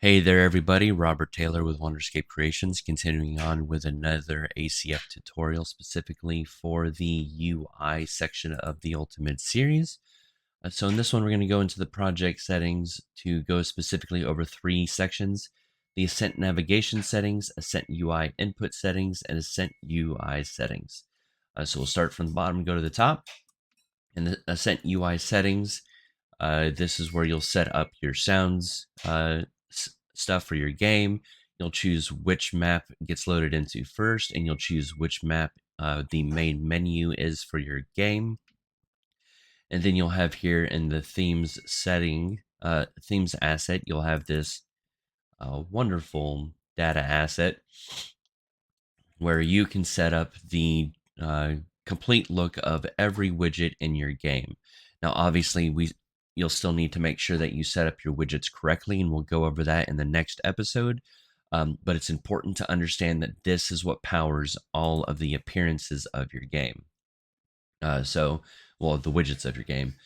Hey there, everybody. Robert Taylor with Wonderscape Creations, continuing on with another ACF tutorial specifically for the UI section of the Ultimate series. So in this one, we're going to go into the project settings to go specifically over three sections: the Ascent navigation settings, Ascent UI input settings, and Ascent UI settings. So we'll start from the bottom and go to the top. In the Ascent UI settings, this is where you'll set up your sounds stuff for your game. You'll choose which map gets loaded into first, and you'll choose which map the main menu is for your game. And then you'll have here in the themes setting, themes asset, you'll have this wonderful data asset where you can set up the complete look of every widget in your game. Now, obviously, you'll still need to make sure that you set up your widgets correctly, and we'll go over that in the next episode. But it's important to understand that this is what powers all of the appearances of your game. Well, the widgets of your game.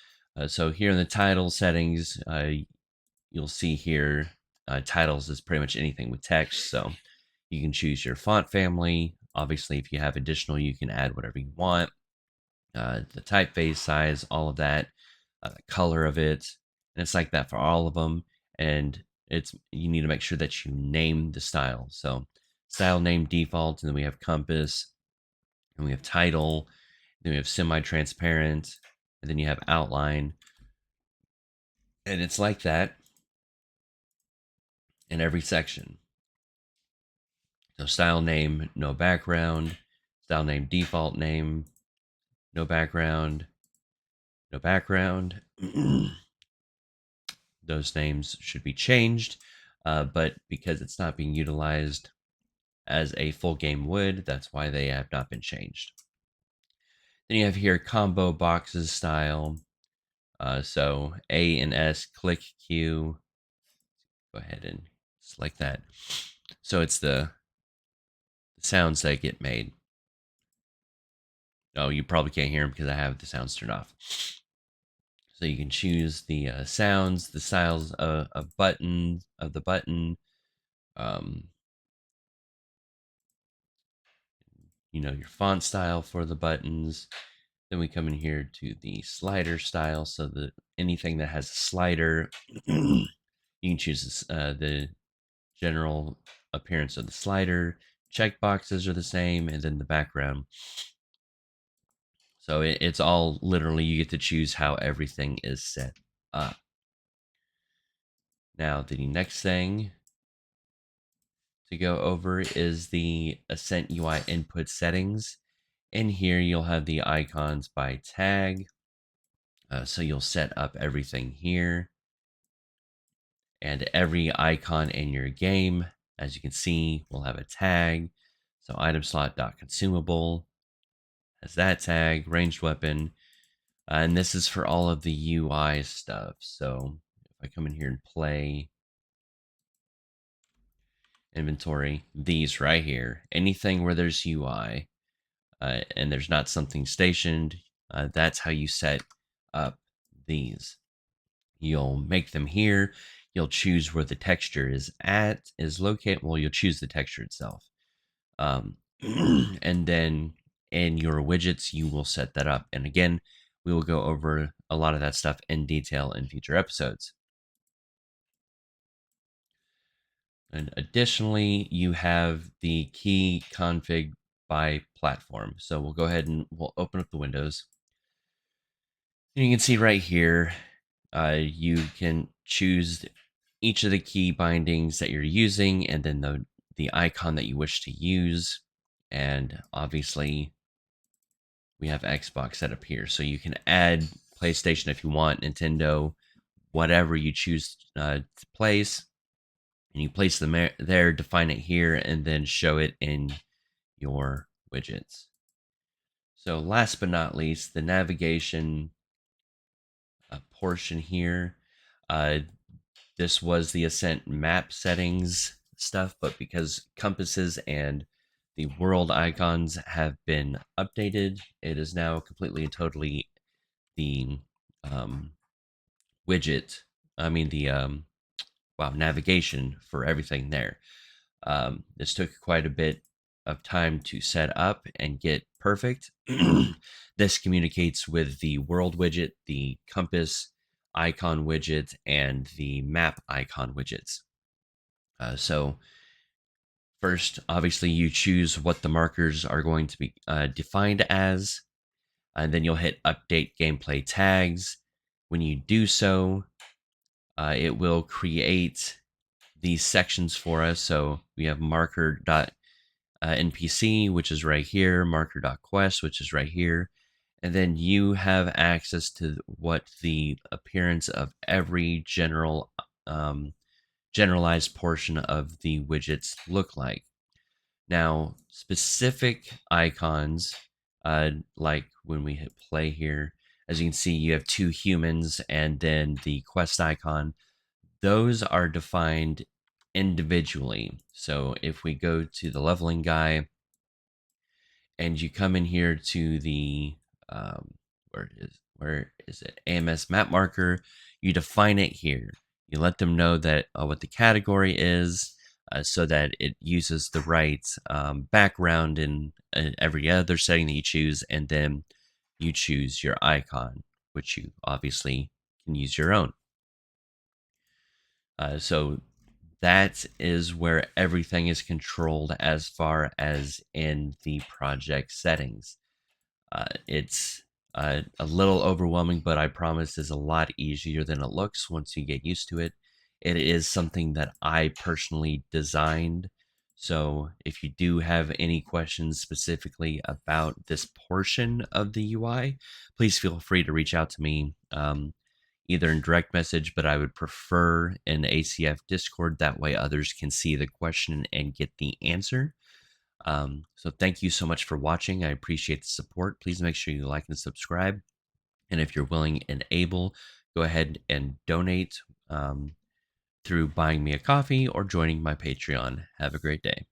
So here in the title settings, you'll see here titles is pretty much anything with text. So you can choose your font family. Obviously, if you have additional, you can add whatever you want. The typeface size, all of that, the color of it, and it's like that for all of them. And you need to make sure that you name the style. So style name default, and then we have compass, and we have title, then we have semi-transparent, and then you have outline, and it's like that in every section. So style name, no background. Style name, default name, no background, no background. Those names should be changed, but because it's not being utilized as a full game would, that's why they have not been changed. Then you have here combo boxes style. So A and S, click Q. Go ahead and select that. So it's the sounds that get made. Oh, you probably can't hear them because I have the sounds turned off. So you can choose the sounds, the styles of buttons of the button, um, your font style for the buttons. Then we come in here to the slider style. So that anything that has a slider, you can choose the general appearance of the slider. Check boxes are the same, and then the background. So it's all literally, you get to choose how everything is set up. Now, the next thing to go over is the Ascent UI input settings. In here, you'll have the icons by tag. So you'll set up everything here. And every icon in your game, as you can see, will have a tag. So item slot.consumable has that tag, ranged weapon. And this is for all of the UI stuff. So if I come in here and play inventory, these right here, anything where there's UI and there's not something stationed, that's how you set up these. You'll make them here. You'll choose where the texture is located. Well, you'll choose the texture itself. And then in your widgets, you will set that up. And again, we will go over a lot of that stuff in detail in future episodes. And additionally, you have the key config by platform. So we'll go ahead and we'll open up the windows. And you can see right here, you can choose each of the key bindings that you're using, and then the icon that you wish to use. And obviously, we have Xbox set up here, so you can add PlayStation if you want, Nintendo, whatever you choose to place, and you place them there, define it here, and then show it in your widgets. So last but not least, the navigation portion here. This was the Ascent map settings stuff, but because compasses and the world icons have been updated, it is now completely and totally the widget. I mean the navigation for everything there. This took quite a bit of time to set up and get perfect. This communicates with the world widget, the compass icon widget, and the map icon widgets. So first, obviously, you choose what the markers are going to be defined as, and then you'll hit update gameplay tags. When you do so, it will create these sections for us. So we have marker.npc, which is right here, marker.quest, which is right here. And then you have access to what the appearance of every generalized portion of the widgets look like. Now, specific icons, like when we hit play here, as you can see, you have 2 humans and then the quest icon. Those are defined individually. So if we go to the leveling guy and you come in here to the where is it, AMS map marker, you define it here. You let them know that what the category is, so that it uses the right background in every other setting that you choose, and then you choose your icon, which you obviously can use your own. So that is where everything is controlled as far as in the project settings. It's a little overwhelming, but I promise is a lot easier than it looks once you get used to it. It is something that I personally designed. So if you do have any questions specifically about this portion of the UI, please feel free to reach out to me. Either in direct message, but I would prefer in ACF Discord. That way others can see the question and get the answer. So thank you so much for watching. I appreciate the support. Please make sure you like and subscribe. And if you're willing and able, go ahead and donate through buying me a coffee or joining my Patreon. Have a great day.